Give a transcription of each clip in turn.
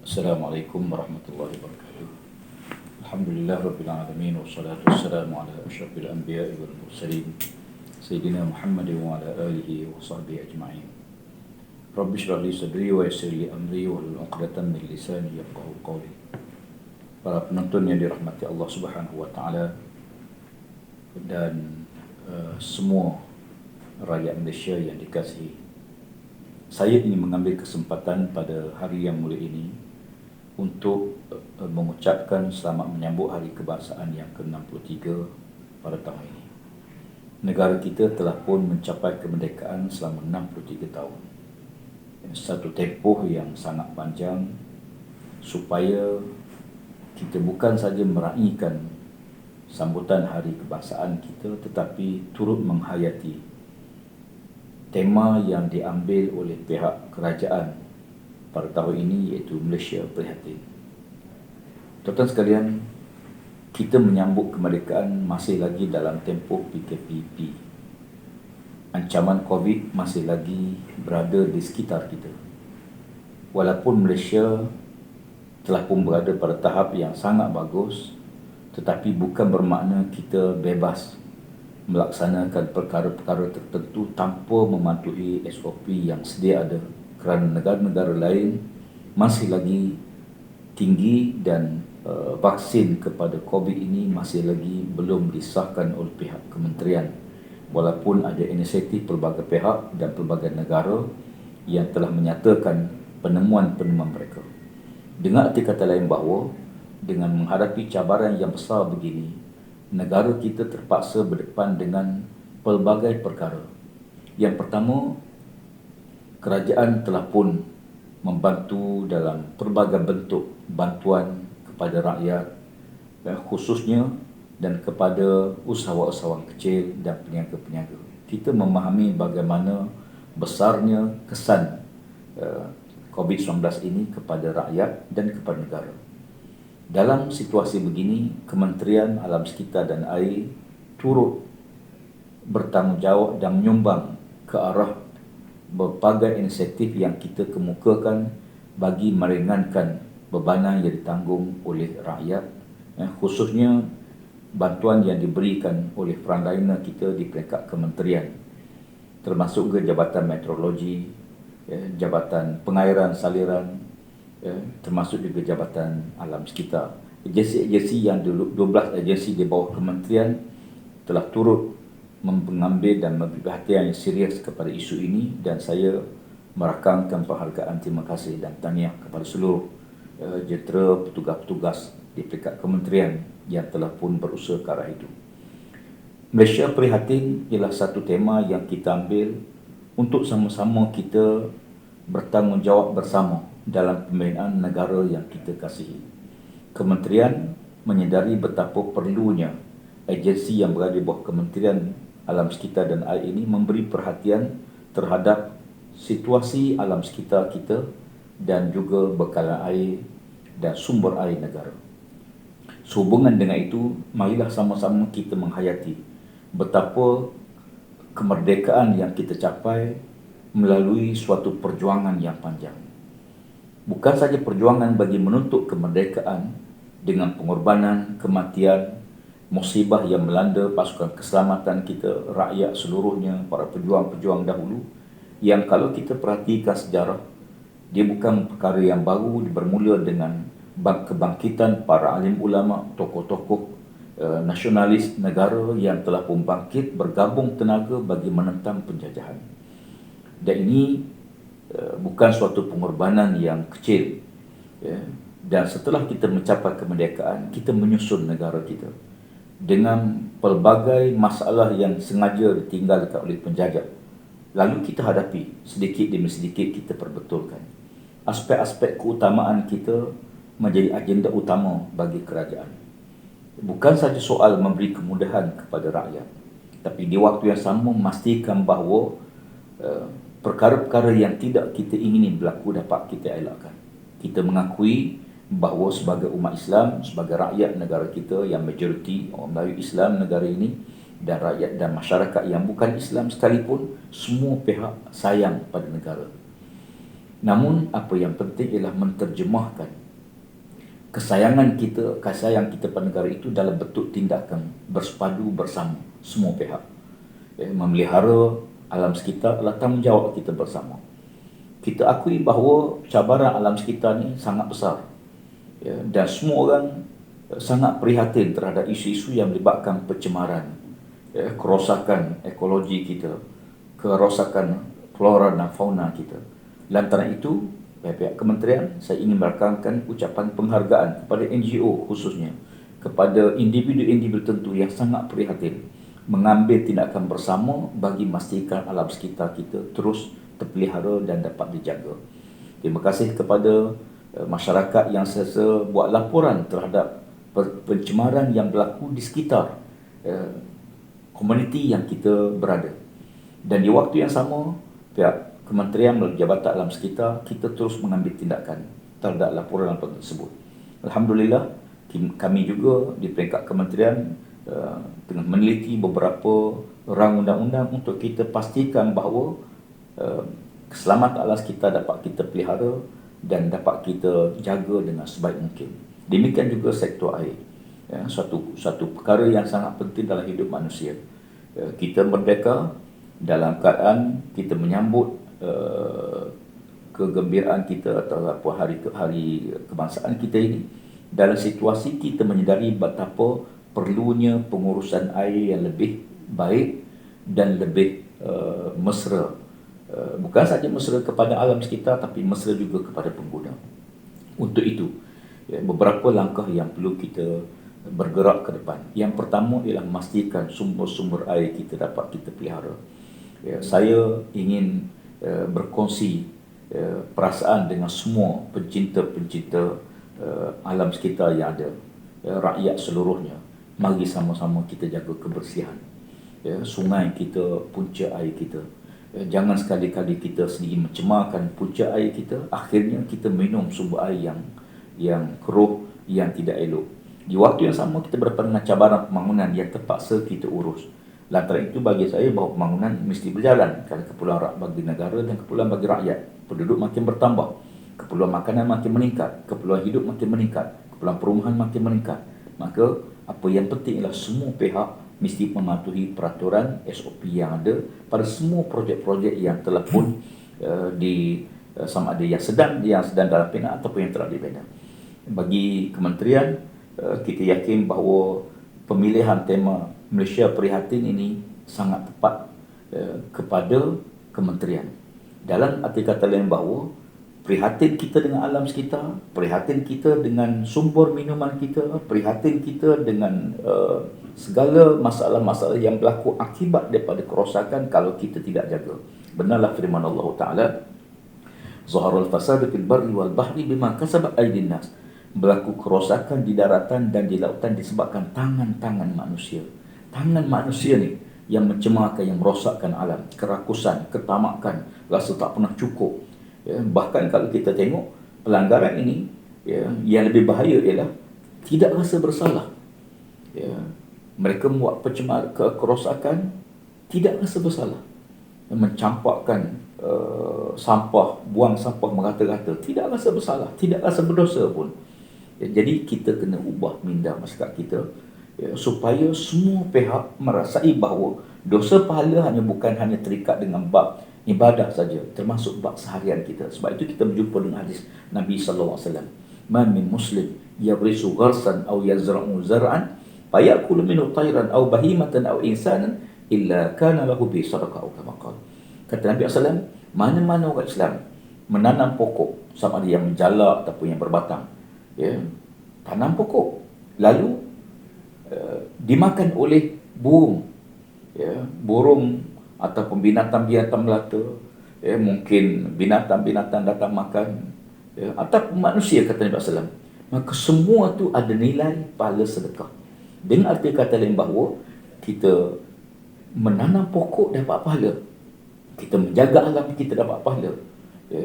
Assalamualaikum warahmatullahi wabarakatuh. Alhamdulillah rabbil alamin wassalatu wassalamu ala asyrafil anbiya'i wal mursalin sayyidina Muhammadin wa ala alihi wa sahbihi ajma'in. Rabbi shrah li sadri wa yassir li amri wahlul 'uqdatam min lisani yafqahu qawli. Para penonton yang dirahmati Allah Subhanahu wa taala dan semua rakyat Malaysia yang dikasihi. Saya ingin mengambil kesempatan pada hari yang mulia ini untuk mengucapkan selamat menyambut Hari Kebangsaan yang ke-63 pada tahun ini. Negara kita telah pun mencapai kemerdekaan selama 63 tahun. Satu tempoh yang sangat panjang supaya kita bukan saja meraihkan sambutan Hari Kebangsaan kita, tetapi turut menghayati tema yang diambil oleh pihak kerajaan pada tahun ini, iaitu Malaysia Prihatin. Tuan-tuan sekalian, kita menyambut kemerdekaan masih lagi dalam tempoh PKPP. Ancaman COVID masih lagi berada di sekitar kita. Walaupun Malaysia telah pun berada pada tahap yang sangat bagus, tetapi bukan bermakna kita bebas melaksanakan perkara-perkara tertentu tanpa mematuhi SOP yang sedia ada, kerana negara-negara lain masih lagi tinggi dan vaksin kepada COVID ini masih lagi belum disahkan oleh pihak kementerian, walaupun ada inisiatif pelbagai pihak dan pelbagai negara yang telah menyatakan penemuan-penemuan mereka. Dengan arti kata lain bahawa dengan menghadapi cabaran yang besar begini, negara kita terpaksa berdepan dengan pelbagai perkara. Yang pertama, kerajaan telah pun membantu dalam pelbagai bentuk bantuan kepada rakyat, khususnya dan kepada usahawan-usahawan kecil dan peniaga-peniaga. Kita memahami bagaimana besarnya kesan COVID-19 ini kepada rakyat dan kepada negara. Dalam situasi begini, Kementerian Alam Sekitar dan Air turut bertanggungjawab dan menyumbang ke arah berbagai inisiatif yang kita kemukakan bagi meringankan bebanan yang ditanggung oleh rakyat, khususnya bantuan yang diberikan oleh frontliner kita di peringkat kementerian, termasuk ke Jabatan Meteorologi, Jabatan Pengairan Saliran, termasuk juga Jabatan Alam Sekitar. Agensi-agensi yang 12 agensi di bawah kementerian telah turut mengambil dan memberi perhatian yang serius kepada isu ini, dan saya merakamkan penghargaan terima kasih dan tahniah kepada seluruh jentera petugas-petugas di peringkat kementerian yang telah pun berusaha ke arah itu. Malaysia Prihatin ialah satu tema yang kita ambil untuk sama-sama kita bertanggungjawab bersama dalam pembinaan negara yang kita kasihi. Kementerian menyedari betapa perlunya agensi yang berada di bawah Kementerian Alam Sekitar dan Air ini memberi perhatian terhadap situasi alam sekitar kita dan juga bekalan air dan sumber air negara. Sehubungan dengan itu, marilah sama-sama kita menghayati betapa kemerdekaan yang kita capai melalui suatu perjuangan yang panjang. Bukan saja perjuangan bagi menuntut kemerdekaan dengan pengorbanan, kematian, musibah yang melanda pasukan keselamatan kita, rakyat seluruhnya, para pejuang-pejuang dahulu, yang kalau kita perhatikan sejarah, dia bukan perkara yang baru, bermula dengan kebangkitan para alim ulama, tokoh-tokoh nasionalis negara yang telah pun bangkit bergabung tenaga bagi menentang penjajahan. Dan ini bukan suatu pengorbanan yang kecil, dan setelah kita mencapai kemerdekaan, kita menyusun negara kita dengan pelbagai masalah yang sengaja ditinggalkan oleh penjajah. Lalu kita hadapi sedikit demi sedikit, kita perbetulkan. Aspek-aspek keutamaan kita menjadi agenda utama bagi kerajaan. Bukan saja soal memberi kemudahan kepada rakyat, tapi di waktu yang sama memastikan bahawa perkara-perkara yang tidak kita ingini berlaku dapat kita elakkan. Kita mengakui bahawa sebagai umat Islam, sebagai rakyat negara kita yang majoriti orang Melayu Islam negara ini, dan rakyat dan masyarakat yang bukan Islam sekalipun, semua pihak sayang pada negara. Namun apa yang penting ialah menterjemahkan kasih sayang kita pada negara itu dalam bentuk tindakan bersepadu bersama semua pihak. Memelihara alam sekitar adalah tanggungjawab kita bersama. Kita akui bahawa cabaran alam sekitar ni sangat besar, dan semua orang sangat prihatin terhadap isu-isu yang melibatkan pencemaran, kerosakan ekologi kita, kerosakan flora dan fauna kita. Lantaran itu, pihak kementerian, saya ingin merakamkan ucapan penghargaan kepada NGO khususnya, kepada individu-individu tertentu yang sangat prihatin mengambil tindakan bersama bagi memastikan alam sekitar kita terus terpelihara dan dapat dijaga. Terima kasih kepada masyarakat yang sesa buat laporan terhadap pencemaran yang berlaku di sekitar komuniti yang kita berada. Dan di waktu yang sama, pihak kementerian melalui Jabatan Alam Sekitar, kita terus mengambil tindakan terhadap laporan tersebut. Alhamdulillah, kami juga di peringkat kementerian tengah meneliti beberapa rang undang-undang untuk kita pastikan bahawa keselamatan alam sekitar dapat kita pelihara dan dapat kita jaga dengan sebaik mungkin. Demikian juga sektor air. Satu perkara yang sangat penting dalam hidup manusia. Kita merdeka dalam keadaan kita menyambut kegembiraan kita atau hari kebangsaan kita ini dalam situasi kita menyedari betapa perlunya pengurusan air yang lebih baik dan lebih mesra. Bukan saja mesra kepada alam sekitar, tapi mesra juga kepada pengguna. Untuk itu, beberapa langkah yang perlu kita bergerak ke depan. Yang pertama ialah memastikan sumber-sumber air kita dapat kita pelihara. Saya ingin berkongsi perasaan dengan semua pencinta-pencinta alam sekitar yang ada, rakyat seluruhnya. Mari sama-sama kita jaga kebersihan sungai kita, punca air kita. Jangan sekali-kali kita sendiri mencemarkan punca air kita, akhirnya kita minum sumber air yang keruh, yang tidak elok. Di waktu yang sama kita berhadapan dengan cabaran pembangunan yang terpaksa kita urus. Lantaran itu bagi saya bahawa pembangunan mesti berjalan, kerana keperluan bagi negara dan keperluan bagi rakyat. Penduduk makin bertambah, keperluan makanan makin meningkat, keperluan hidup makin meningkat, keperluan perumahan makin meningkat. Maka apa yang penting ialah semua pihak mesti mematuhi peraturan SOP yang ada pada semua projek-projek yang telah pun sama ada yang sedang dalam bina ataupun yang telah dibina. Bagi kementerian, kita yakin bahawa pemilihan tema Malaysia Prihatin ini sangat tepat kepada kementerian. Dalam arti kata lain bahawa prihatin kita dengan alam sekitar, prihatin kita dengan sumber minuman kita, prihatin kita dengan segala masalah-masalah yang berlaku akibat daripada kerosakan kalau kita tidak jaga. Benarlah firman Allah Ta'ala, Zaharul fasadu fil barri wal bahri bima kasabat aydin nas. Berlaku kerosakan di daratan dan di lautan disebabkan tangan-tangan manusia. Tangan manusia ni yang mencemarkan, yang merosakkan alam, kerakusan, ketamakan, rasa tak pernah cukup. Bahkan kalau kita tengok pelanggaran ini, yang lebih bahaya ialah tidak rasa bersalah. Mereka membuat kerosakan tidak rasa bersalah, mencampakkan sampah, buang sampah merata-rata, tidak rasa bersalah, tidak rasa berdosa pun. Jadi kita kena ubah minda masyarakat kita, supaya semua pihak merasai bahawa dosa pahala bukan hanya terikat dengan bab ibadah saja, termasuk bab seharian kita. Sebab itu kita berjumpa dengan hadis Nabi sallallahu alaihi wasallam, "Man min muslim yagrisu gharsan aw yazra'u zar'an fayakulu minhu tayran aw bahimatan aw insanan illa kana lahu bi sadaqah aw kama qala." Kata Nabi sallallahu alaihi wasallam, mana-mana orang Islam menanam pokok, sama ada yang menjala ataupun yang berbatang, tanam pokok, lalu dimakan oleh burung, burung ataupun binatang-binatang melata, mungkin binatang-binatang datang makan, ataupun manusia, kata Nabi SAW, maka semua tu ada nilai pahala sedekah. Dengan arti kata lain bahawa kita menanam pokok dapat pahala, kita menjaga alam kita dapat pahala.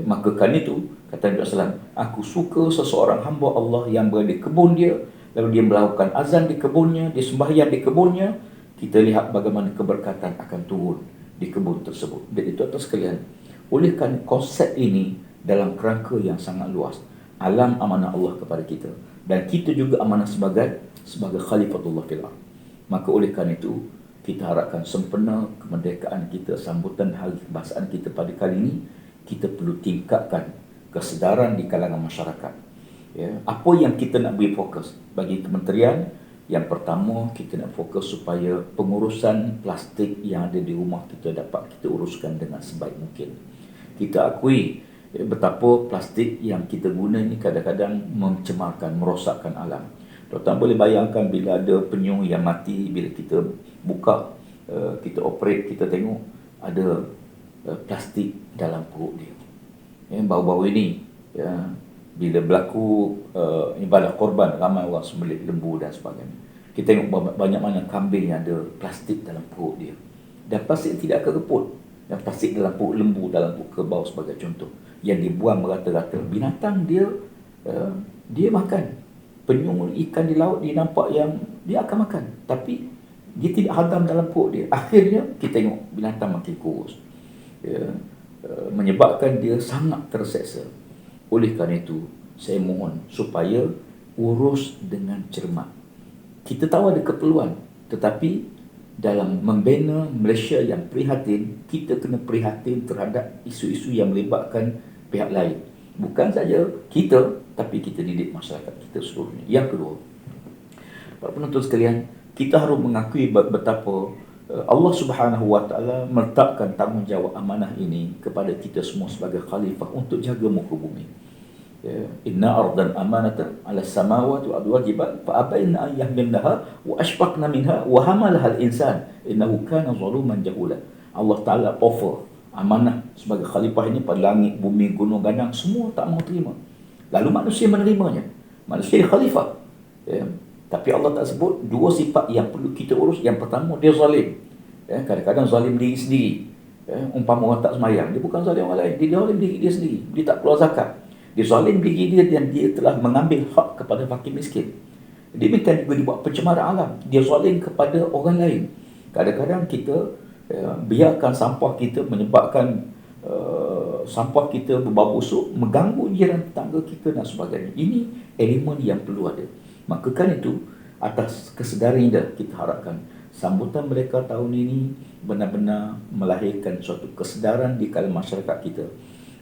Maka kan itu, kata Nabi SAW, aku suka seseorang hamba Allah yang berada di kebun dia, lalu dia melakukan azan di kebunnya, dia sembahyang di kebunnya, kita lihat bagaimana keberkatan akan turun di kebun tersebut. Dan itu atas sekalian, oleh kan konsep ini dalam kerangka yang sangat luas. Alam amanah Allah kepada kita, dan kita juga amanah sebagai khalifatullah fil ardh. Maka oleh kerana itu, kita harapkan sempena kemerdekaan kita, sambutan hari kebangsaan kita pada kali ini, kita perlu tingkatkan kesedaran di kalangan masyarakat. Ya, apa yang kita nak beri fokus bagi kementerian? Yang pertama, kita nak fokus supaya pengurusan plastik yang ada di rumah kita dapat kita uruskan dengan sebaik mungkin. Kita akui betapa plastik yang kita guna ini kadang-kadang mencemarkan, merosakkan alam. Tuan-tuan boleh bayangkan bila ada penyu yang mati, bila kita buka, kita operate, kita tengok ada plastik dalam perut dia. Baru-baru ini, bila berlaku ibadah korban, ramai orang sembelih lembu dan sebagainya. Kita tengok banyak mana kambing yang ada plastik dalam perut dia. Dan plastik tidak kereput. Dan plastik dalam perut lembu, dalam perut kerbau sebagai contoh, yang dibuang merata-rata. Binatang dia makan. Penyu, ikan di laut, dia nampak yang dia akan makan, tapi dia tidak hadam dalam perut dia. Akhirnya kita tengok binatang makin kurus, menyebabkan dia sangat terseksa. Oleh kerana itu, saya mohon supaya urus dengan cermat. Kita tahu ada keperluan, tetapi dalam membina Malaysia yang prihatin, kita kena prihatin terhadap isu-isu yang melibatkan pihak lain. Bukan saja kita, tapi kita didik masyarakat kita seluruhnya. Yang kedua, para penonton sekalian, kita harus mengakui betapa Allah Subhanahu Wa Taala meletakkan tanggungjawab amanah ini kepada kita semua sebagai khalifah untuk jaga muka bumi. Inna ardan amanatan ala samawati wa ardil jibal fa abaina an yahmilnaha wa ashfaqna minha wa hamalaha al-insan innahu kana zaluman jahula. Allah Taala offer amanah sebagai khalifah ini pada langit, bumi, gunung, gadang, semua tak mau terima. Lalu manusia menerimanya. Manusia khalifah. Tapi Allah tak sebut dua sifat yang perlu kita urus. Yang pertama, dia zalim. Kadang-kadang zalim diri sendiri. Umpama orang tak semayang, dia bukan zalim orang lain, dia zalim diri dia sendiri. Dia tak keluar zakat. Dia zalim diri dia, dan dia telah mengambil hak kepada fakir miskin. Demikian juga dibuat pencemaran alam. Dia zalim kepada orang lain. Kadang-kadang kita biarkan sampah kita menyebabkan sampah kita berbau busuk, mengganggu jiran tetangga kita dan sebagainya. Ini elemen yang perlu ada. Maka kan itu, atas kesedaran ini kita harapkan sambutan mereka tahun ini benar-benar melahirkan suatu kesedaran di kalangan masyarakat kita.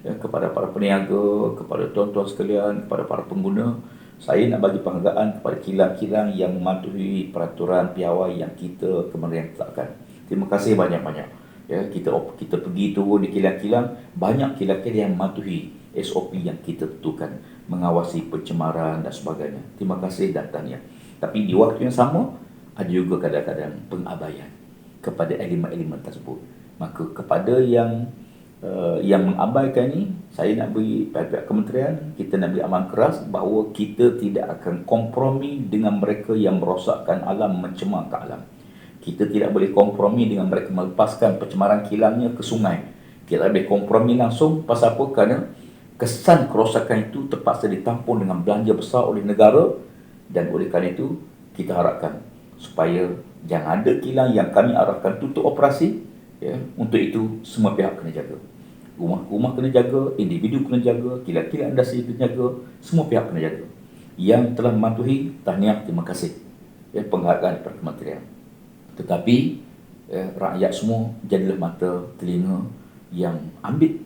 Kepada para peniaga, kepada tuan-tuan sekalian, kepada para pengguna, saya nak bagi penghargaan kepada kilang-kilang yang mematuhi peraturan piawai yang kita kemudian tetapkan. Terima kasih banyak-banyak. Kita pergi turun di kilang-kilang, banyak kilang-kilang yang mematuhi SOP yang kita tentukan, mengawasi pencemaran dan sebagainya. Terima kasih dan tahniah. Tapi di waktu yang sama, ada juga kadang-kadang pengabaian kepada elemen-elemen tersebut. Maka kepada yang mengabaikan ini, saya nak beri pihak kementerian, kita nak beri aman keras bahawa kita tidak akan kompromi dengan mereka yang merosakkan alam, mencemarkan alam. Kita tidak boleh kompromi dengan mereka melepaskan pencemaran kilangnya ke sungai. Kita boleh kompromi langsung. Pasal apa? Kerana kesan kerosakan itu terpaksa ditampung dengan belanja besar oleh negara, dan oleh kerana itu kita harapkan supaya jangan ada kilang yang kami arahkan tutup operasi. Untuk itu semua pihak kena jaga. Rumah kena jaga, individu kena jaga, kilang-kilang industri kena jaga, semua pihak kena jaga. Yang telah mematuhi, tahniah, terima kasih. Penghargaan daripada kementerian. Tetapi rakyat semua jadilah mata telinga yang ambil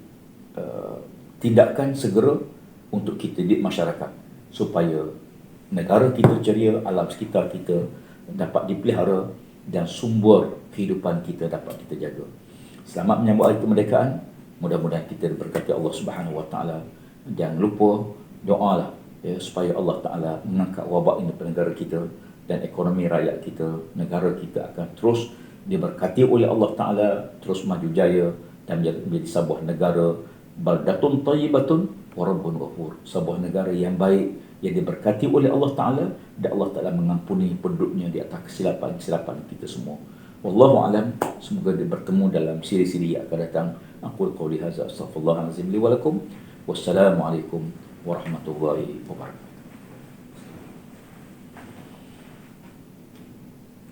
tindakan segera untuk kita didik masyarakat supaya negara kita ceria, alam sekitar kita dapat dipelihara, dan sumber kehidupan kita dapat kita jaga. Selamat menyambut hari kemerdekaan. Mudah-mudahan kita diberkati Allah Subhanahu Wa Taala. Jangan lupa doalah supaya Allah Taala mengangkat wabak ini pada negara kita, dan ekonomi rakyat kita, negara kita akan terus diberkati oleh Allah Ta'ala, terus maju jaya dan menjadi sebuah negara baldatun tayyibatun wa rabbun ghafur, sebuah negara yang baik yang diberkati oleh Allah Ta'ala, dan Allah Ta'ala mengampuni penduduknya di atas kesilapan-kesilapan kita semua. Wallahu alam. Semoga bertemu dalam siri-siri yang akan datang. Aqul qawli hadza astaghfirullahalazim li wa lakum. Wassalamualaikum warahmatullahi wabarakatuh.